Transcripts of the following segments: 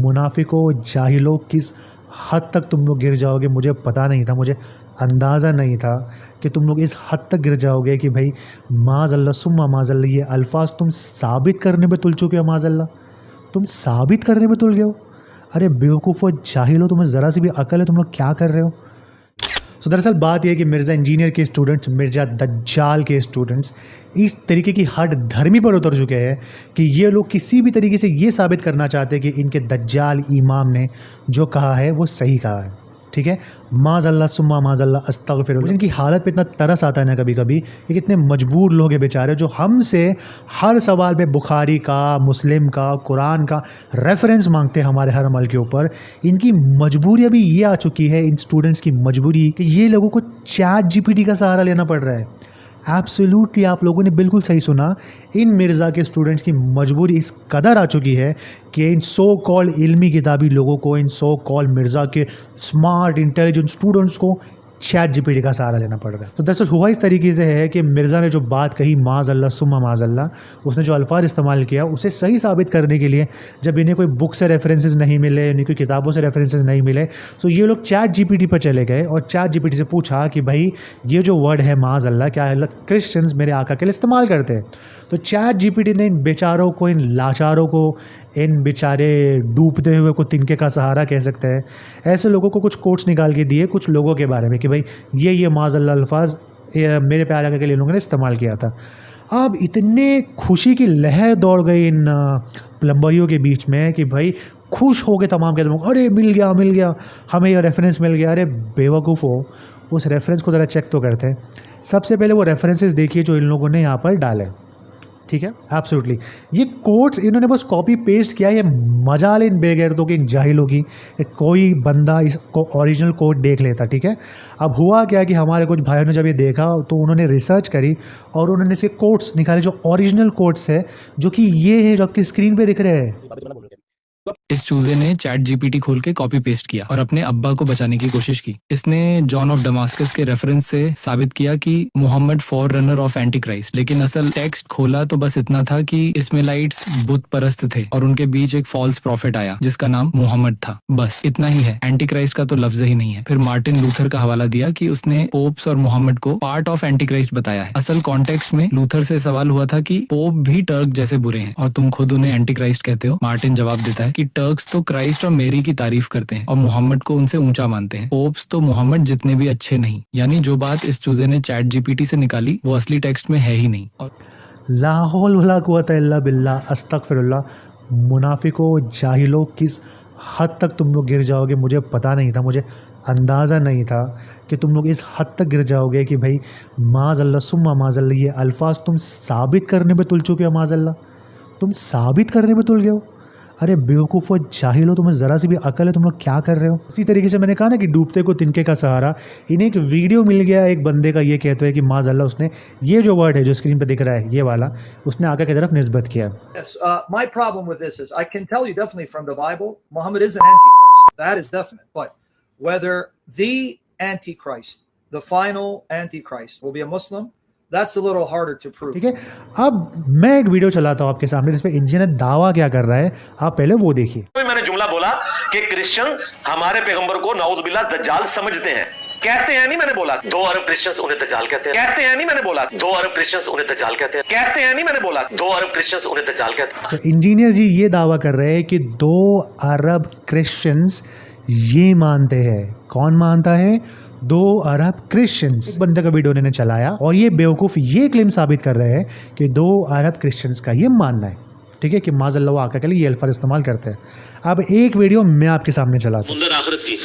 मुनाफिकों, जाहिलों, किस हद तक तुम लोग गिर जाओगे मुझे पता नहीं था, मुझे अंदाज़ा नहीं था कि तुम लोग इस हद तक गिर जाओगे कि भाई माज़अल्लाह सुम्मा माज़अल्लाह ये अल्फाज तुम साबित करने पे तुल चुके हो। माज़अल्लाह तुम साबित करने पे तुल गए हो। अरे बेवकूफ़ो, जाहिलो, तुम्हें ज़रा सी भी अकल है? तुम लोग क्या कर रहे हो? सो दरअसल बात यह है कि मिर्ज़ा इंजीनियर के स्टूडेंट्स, मिर्ज़ा दज्जाल के स्टूडेंट्स इस तरीके की हद धर्मी पर उतर चुके हैं कि ये लोग किसी भी तरीके से ये साबित करना चाहते हैं कि इनके दज्जाल इमाम ने जो कहा है वो सही कहा है। ठीक है, माज़अल्लाह सुम्मा माज़अल्लाह अस्तग़फिरुल्लाह। जिनकी हालत पे इतना तरस आता है ना कभी कभी, ये कितने मजबूर लोग हैं बेचारे जो हमसे हर सवाल पे बुखारी का, मुस्लिम का, कुरान का रेफरेंस मांगते हैं हमारे हर अमल के ऊपर। इनकी मजबूरी अभी ये आ चुकी है, इन स्टूडेंट्स की मजबूरी, कि ये लोगों को चैट जीपीटी का सहारा लेना पड़ रहा है। एब्सोल्युटली, आप लोगों ने बिल्कुल सही सुना। इन मिर्ज़ा के स्टूडेंट्स की मजबूरी इस कदर आ चुकी है कि इन सो कॉल्ड इल्मी किताबी लोगों को, इन सो कॉल्ड मिर्ज़ा के स्मार्ट इंटेलिजेंट स्टूडेंट्स को चैट जीपीटी का सहारा लेना पड़ रहा है। तो दरअसल हुआ इस तरीके से है कि मिर्ज़ा ने जो बात कही माज़अल्लाह सुम्मा माज़अल्लाह, उसने जो अल्फाज इस्तेमाल किया उसे सही साबित करने के लिए जब इन्हें कोई बुक से रेफरेंसेस नहीं मिले, इन्हें कोई किताबों से रेफरेंसेस नहीं मिले, तो ये लोग चैट जीपीटी पर चले गए और चैट जीपीटी से पूछा कि भाई ये जो वर्ड है माज़अल्लाह, क्या है क्रिश्चियंस मेरे आका के लिए इस्तेमाल करते हैं? तो चैट जीपीटी ने इन बेचारों को, इन लाचारों को, इन बेचारे डूबते हुए को तिनके का सहारा कह सकते हैं, ऐसे लोगों को कुछ कोट्स निकाल के दिए कुछ लोगों के बारे में कि भाई ये माज़अल्लाह अल्फाज मेरे प्यारे आका के लिए लोगों ने इस्तेमाल किया था। अब इतने खुशी की लहर दौड़ गई इन प्लम्बरियों के बीच में कि भाई खुश हो गए तमाम के तमाम, अरे मिल गया, हमें ये रेफरेंस मिल गया। अरे बेवकूफ़ हो, उस रेफरेंस को ज़रा चेक तो करते हैं। सबसे पहले वो रेफरेंसेस देखिए जो इन लोगों ने यहाँ पर डाले। ठीक है, एब्सोल्युटली ये कोट्स इन्होंने बस कॉपी पेस्ट किया। ये मजाल इन बेगैरतों की, इन जाहिलों की, कोई बंदा इसको ओरिजिनल कोड देख लेता। ठीक है, अब हुआ क्या कि हमारे कुछ भाइयों ने जब ये देखा तो उन्होंने रिसर्च करी और उन्होंने से कोट्स निकाले जो ओरिजिनल कोट्स है, जो कि ये है जो आपकी स्क्रीन पे दिख रहे हैं। इस चूजे ने चैट जीपीटी खोल के कॉपी पेस्ट किया और अपने अब्बा को बचाने की कोशिश की। इसने जॉन ऑफ डमास्कस के रेफरेंस से साबित किया कि Muhammad forerunner of antichrist, लेकिन असल टेक्स्ट खोला तो बस इतना था कि इस्माइलाइट्स बुत परस्त थे और उनके बीच एक फॉल्स प्रॉफिट आया जिसका नाम मोहम्मद था। बस इतना ही है, एंटी क्राइस्ट का तो लफ्ज ही नहीं है। फिर मार्टिन लूथर का हवाला दिया कि उसने पोप्स और मोहम्मद को पार्ट ऑफ एंटी क्राइस्ट बताया है। असल कॉन्टेक्स्ट में लूथर से सवाल हुआ था कि पोप भी टर्क जैसे बुरे हैं और तुम खुद उन्हें एंटी क्राइस्ट कहते हो। मार्टिन जवाब देता है कि टर्क्स तो क्राइस्ट और मेरी की तारीफ करते हैं और मोहम्मद को उनसे ऊंचा मानते हैं। पोप्स तो मोहम्मद जितने भी अच्छे नहीं। यानी जो बात इस चूजे ने चैट जीपीटी से निकाली वो असली टेक्स्ट में है ही नहीं। और ला हौल वला कुव्वता इल्ला बिल्लाह, अस्तगफिरुल्लाह। मुनाफिकों, जाहिलों, किस हद तक तुम लोग गिर जाओगे मुझे पता नहीं था, मुझे अंदाज़ा नहीं था कि तुम लोग इस हद तक गिर जाओगे कि भाई माज़अल्लाह सुम्मा माज़अल्लाह ये अल्फाज तुम साबित करने पे तुल चुके हो। माज़अल्लाह तुम साबित करने पे तुल गए हो। अरे बेवकूफ़ो, जाहिलो, तुम्हें ज़रा सी भी अकल है? तुम लोग क्या कर रहे हो? इसी तरीके से मैंने कहा ना कि डूबते को तिनके का सहारा। इन्हें एक वीडियो मिल गया एक बंदे का, ये कहते हैं कि माज़अल्लाह उसने ये जो वर्ड है जो स्क्रीन पे दिख रहा है ये वाला, उसने आगे की तरफ निस्बत किया। Yes, my problem with this is I can tell you definitely from the Bible, Muhammad is an antichrist. That is definite. But whether the antichrist, the final antichrist, will be a Muslim, that's a little harder to prove. ठीक है, अब मैं एक video चलाता हूँ आपके सामने जिसपे इंजीनियर दावा क्या कर रहा है, आप पहले वो देखिए। मैंने जुमला बोला कि क्रिश्चियंस हमारे पैगंबर को नाउज़ुबिल्लाह दज्जाल समझते हैं। कहते हैं नहीं, मैंने बोला 2 अरब क्रिश्चियंस उन्हें दज्जाल कहते हैं। कहते हैं नहीं, मैंने बोला 2 अरब क्रिश्चियंस उन्हें दज्जाल कहते हैं। कहते हैं नहीं, मैंने बोला 2 अरब क्रिश्चियंस उन्हें दज्जाल कहते हैं। तो इंजीनियर जी ये दावा कर रहे हैं कि 2 अरब क्रिश्चियंस ये मानते हैं। कौन मानता है? 2 अरब क्रिश्चियंस। एक बंदे का वीडियो उन्होंने चलाया और ये बेवकूफ़ ये क्लेम साबित कर रहे हैं कि 2 अरब क्रिश्चियंस का ये मानना है। ठीक है, कि माज़अल्लाह आका के लिए ये अल्फाज इस्तेमाल करते हैं। अब एक वीडियो मैं आपके सामने चलाता हूँ। आखिरत की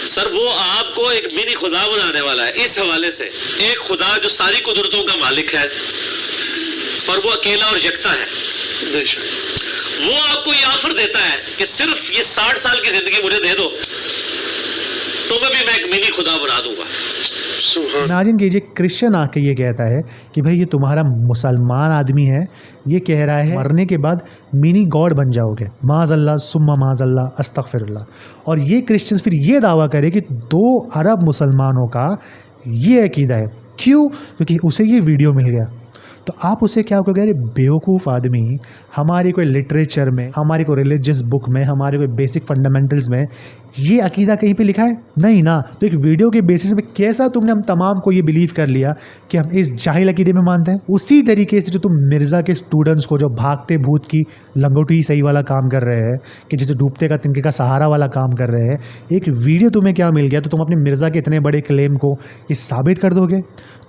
सर, वो आपको एक मिनी खुदा बनाने वाला है। इस हवाले से एक खुदा जो सारी कुदरतों का मालिक है और वो अकेला और यकता है, वो आपको ये ऑफर देता है कि सिर्फ ये 60 साल की जिंदगी मुझे दे दो तो मैं एक मिनी खुदा बना दूंगा। इमेजिन कीजिए, क्रिश्चियन आके ये कहता है कि भाई ये तुम्हारा मुसलमान आदमी है, ये कह रहा है मरने के बाद मिनी गॉड बन जाओगे। माज़अल्लाह सुम्मा माज़अल्लाह अस्तगफिरुल्लाह। और ये क्रिश्चियंस फिर ये दावा करे कि 2 अरब मुसलमानों का ये अकीदा है। क्यों? क्योंकि उसे ये वीडियो मिल गया। तो तो आप उससे क्या कहोगे, अरे बेवकूफ़ आदमी, हमारी कोई लिटरेचर में, हमारी कोई रिलीजियस बुक में, हमारे कोई बेसिक फंडामेंटल्स में ये अकीदा कहीं पे लिखा है? नहीं ना। तो एक वीडियो के बेसिस पे कैसा तुमने हम तमाम को ये बिलीव कर लिया कि हम इस जाहिल अकीदे में मानते हैं? उसी तरीके से जो तुम मिर्ज़ा के स्टूडेंट्स को जो भागते भूत की लंगोटी सही वाला काम कर रहे हैं, कि जैसे डूबते का तिनके का सहारा वाला काम कर रहे हैं, एक वीडियो तुम्हें क्या मिल गया तो तुम अपने मिर्ज़ा के इतने बड़े क्लेम को ये साबित कर दोगे?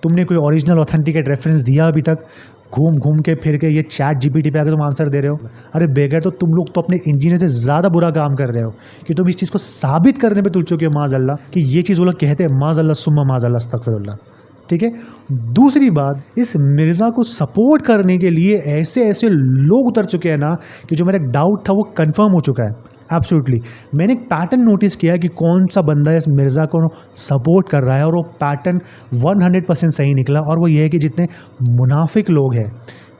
तुमने कोई ओरिजिनल ऑथेंटिकेट रेफरेंस दिया अभी तक? घूम घूम के फिर के ये चैट जीपीटी पे आके तुम आंसर दे रहे हो? अरे बेगर, तो तुम लोग तो अपने इंजीनियर से ज़्यादा बुरा काम कर रहे हो कि तुम इस चीज़ को साबित करने पे तुल चुके हो माज़अल्लाह कि ये चीज़ वो लोग कहते हैं माज़अल्लाह सुम्मा माज़अल्लाह अस्तगफिरुल्लाह। ठीक है। दूसरी बात, इस मिर्ज़ा को सपोर्ट करने के लिए ऐसे ऐसे लोग उतर चुके हैं ना कि जो मेरा डाउट था वो कंफर्म हो चुका है। एब्सोल्युटली। मैंने एक पैटर्न नोटिस किया कि कौन सा बंदा इस मिर्ज़ा को सपोर्ट कर रहा है, और वो पैटर्न 100% सही निकला। और वो ये है कि जितने मुनाफिक लोग हैं,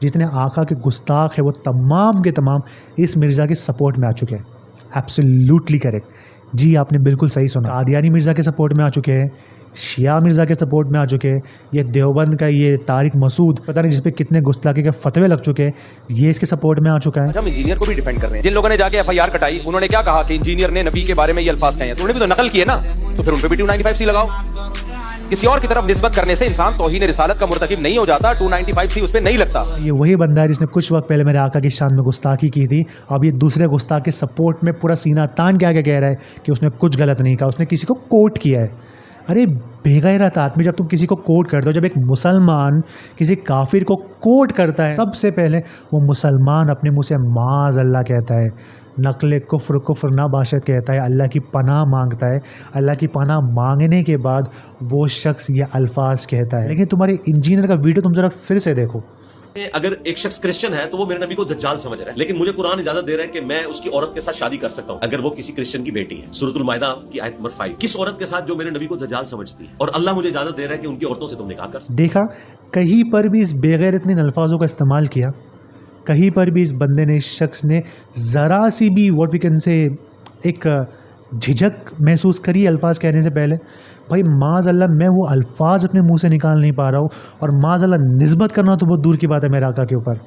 जितने आका के गुस्ताख हैं, वो तमाम के तमाम इस मिर्ज़ा के सपोर्ट में आ चुके हैं। एब्सोल्युटली करेक्ट जी, आपने बिल्कुल सही सुना। कादियानी मिर्ज़ा के सपोर्ट में आ चुके हैं, शिया मिर्ज़ा के सपोर्ट में आ चुके हैं, ये देवबंद का ये तारिक मसूद, पता नहीं जिस पे कितने गुस्ताखी के फतवे लग चुके हैं, ये इसके सपोर्ट में आ चुका है। हम इंजीनियर को भी डिफेंड कर रहे हैं। जिन लोगों ने जाके एफआईआर कटाई, उन्होंने क्या कहा कि इंजीनियर ने नबी के बारे में ये अल्फाज कहे हैं, तो उन्होंने भी तो नकल किए ना, तो फिर उन पे भी 295C लगाओ। किसी और की तरफ निस्बत करने से इंसान तौहीन रिसालत का मुर्तकिब नहीं हो जाता, 295C उस पे नहीं लगता। ये वही बंदा है जिसने कुछ वक्त पहले मेरे आका की शान में गुस्ताखी की थी। अब ये दूसरे गुस्ताख के सपोर्ट में पूरा सीना तान के आगे कह रहा है कि उसने कुछ गलत नहीं कहा, उसने किसी को कोट किया है। अरे बेगैरत आदमी, जब तुम किसी को कोट करते हो, जब एक मुसलमान किसी काफिर को कोट करता है, सबसे पहले वो मुसलमान अपने मुँह से माज़अल्लाह कहता है, नकल कुफ्र ना बाशत कहता है, अल्लाह की पनाह मांगता है। अल्लाह की पनाह मांगने के बाद वो शख्स ये अल्फाज कहता है। लेकिन तुम्हारे इंजीनियर का वीडियो तुम ज़रा फिर से देखो। अगर एक शख्स क्रिश्चियन है तो वो मेरे नबी को दज्जाल समझ रहा है, लेकिन मुझे कुरान इजाजत दे रहा है कि मैं उसकी औरत के साथ शादी कर सकता हूं अगर वो किसी क्रिश्चियन की बेटी है। सूरतुल माइदा की आयत नंबर 5। किस औरत के साथ जो मेरे नबी को दज्जाल समझती है, और अल्लाह मुझे इजाजत दे रहा है कि उनकी औरतों से तुम निकाह कर सकते। देखा, कहीं पर भी इस बेगैरत ने इन अल्फाजों का इस्तेमाल किया, कहीं पर भी इस बंदे ने, इस शख्स ने ज़रा सी भी व्हाट वी कैन से एक झिझक महसूस करी अल्फाज कहने से पहले। भाई माज़अल्लाह, मैं वो अल्फाज अपने मुंह से निकाल नहीं पा रहा हूँ, और माज़अल्लाह निस्बत करना तो बहुत दूर की बात है मेरे आका के ऊपर,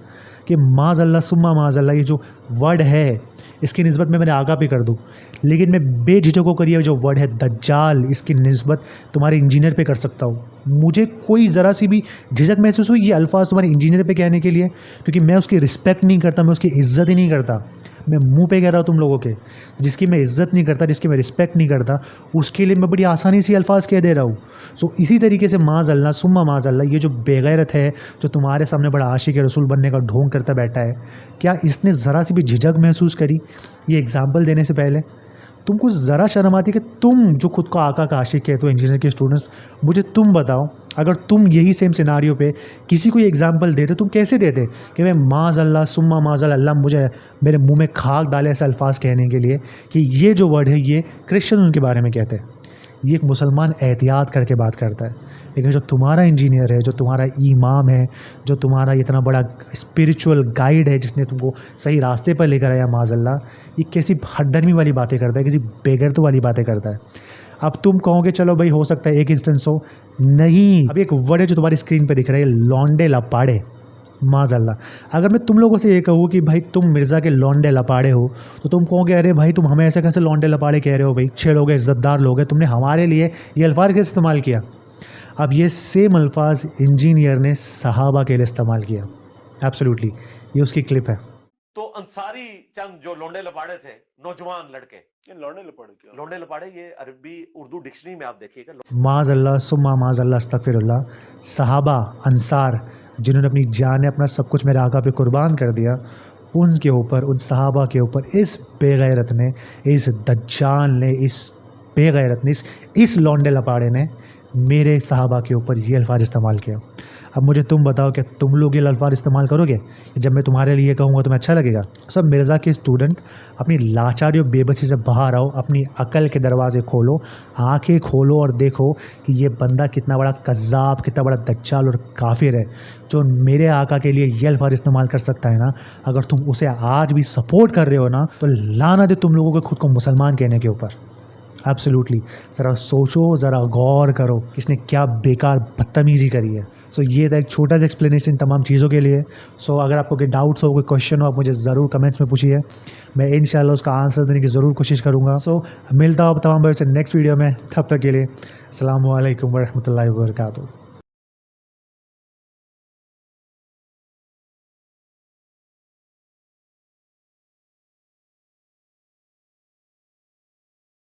कि माज़अल्लाह सुम्मा माज़अल्लाह ये जो वर्ड है इसकी निस्बत मैं मेरे आका पे कर दूँ। लेकिन मैं बेझिझक होकर ये जो वर्ड है दज्जाल, इसकी निस्बत तुम्हारे इंजीनियर पे कर सकता हूँ। मुझे कोई ज़रा सी भी झिझक महसूस हुई ये अल्फाज तुम्हारे इंजीनियर पे कहने के लिए, क्योंकि मैं उसकी रिस्पेक्ट नहीं करता, मैं उसकी इज़्ज़त ही नहीं करता। मैं मुंह पे कह रहा हूँ तुम लोगों के, जिसकी मैं इज़्ज़त नहीं करता, जिसकी मैं रिस्पेक्ट नहीं करता, उसके लिए मैं बड़ी आसानी से अल्फाज कह दे रहा हूँ। सो इसी तरीके से माज़अल्लाह सुम्मा माज़अल्लाह, ये जो बेगैरत है, जो तुम्हारे सामने बड़ा आशिक रसूल बनने का ढोंग करता बैठा है, क्या इसने ज़रा सी भी झिझक महसूस करी ये एग्ज़ाम्पल देने से पहले? तुमको ज़रा शर्म आती कि तुम जो खुद को आका का आशिक है, तो इंजीनियर के स्टूडेंट्स, मुझे तुम बताओ, अगर तुम यही सेम सिनारियो पे किसी को एग्जांपल देते, तुम कैसे देते कि मैं माज़अल्लाह सुम्मा माज़अल्लाह, अल्लाह मुझे मेरे मुंह में खाक डाले ऐसे अल्फाज कहने के लिए कि ये जो वर्ड है ये क्रिश्चियन उनके बारे में कहते हैं। ये एक मुसलमान एहतियात करके बात करता है। लेकिन जो तुम्हारा इंजीनियर है, जो तुम्हारा इमाम है, जो तुम्हारा इतना बड़ा स्पिरिचुअल गाइड है, जिसने तुमको सही रास्ते पर लेकर आया माज़अल्लाह, ये कैसी हड्डर्मी वाली बातें करता है, किसी बेगैरत वाली बातें करता है। अब तुम कहोगे चलो भाई हो सकता है एक इंस्टेंस हो, नहीं। अब एक वर्ड है जो तुम्हारी स्क्रीन पे दिख रहा है, लौंडे लपाड़े, माज़अल्लाह। अगर मैं तुम लोगों से ये कहूँ कि भाई तुम मिर्ज़ा के लौंडे लपाड़े हो, तो तुम कहोगे अरे भाई तुम हमें ऐसे कैसे लौंडे लपाड़े कह रहे हो भाई, अच्छे लोग हैं, इज़्ज़तदार लोग हैं, तुमने हमारे लिए ये अल्फाज कैसे इस्तेमाल किया? अब ये सेम अल्फाज इंजीनियर ने सहाबा के लिए इस्तेमाल किया। एब्सोल्युटली, ये उसकी क्लिप है। तो अंसारी चंद जो लोंडे लपाड़े थे, नौजवान लड़के, लौंडे लपाड़े क्या? लोंडे लपाड़े ये अरबी उर्दू डिक्शनरी में आप देखिएगा। माज़अल्लाह सुम्मा माज़अल्लाह अस्तगफिरुल्लाह, सहाबा अंसार जिन्होंने अपनी जान, अपना सब कुछ मेरे आका पे कुर्बान कर दिया, उनके ऊपर, उन सहाबा के ऊपर इस बेगैरत ने, इस दज्जाल ने, इस बेगैरत ने, इस लौंडे लपाड़े ने मेरे सहाबा के ऊपर ये अल्फाज इस्तेमाल किया। अब मुझे तुम बताओ कि तुम लोग ये अल्फाज इस्तेमाल करोगे? जब मैं तुम्हारे लिए कहूँगा तुम्हें अच्छा लगेगा? सब मिर्ज़ा के स्टूडेंट, अपनी लाचारी और बेबसी से बाहर आओ, अपनी अकल के दरवाजे खोलो, आंखें खोलो और देखो कि ये बंदा कितना बड़ा कज़्ज़ाब, कितना बड़ा दज्जाल और काफिर है, जो मेरे आका के लिए ये अल्फाज इस्तेमाल कर सकता है ना। अगर तुम उसे आज भी सपोर्ट कर रहे हो ना, तो लानत है तुम लोगों को खुद को मुसलमान कहने के ऊपर। एब्सोल्युटली। ज़रा सोचो, ज़रा गौर करो कि इसने क्या बेकार बदतमीज़ी करी है। सो ये था एक छोटा सा एक्सप्लेनेशन तमाम चीज़ों के लिए। सो अगर आपको कोई डाउट्स हो, कोई क्वेश्चन हो, आप मुझे ज़रूर कमेंट्स में पूछिए, मैं इंशाल्लाह उसका आंसर देने की ज़रूर कोशिश करूँगा। सो मिलता हूँ तमाम भाइयों से नेक्स्ट वीडियो में, तब तक के लिए अस्सलामु अलैकुम वरहमतुल्लाहि वबरकातुहू।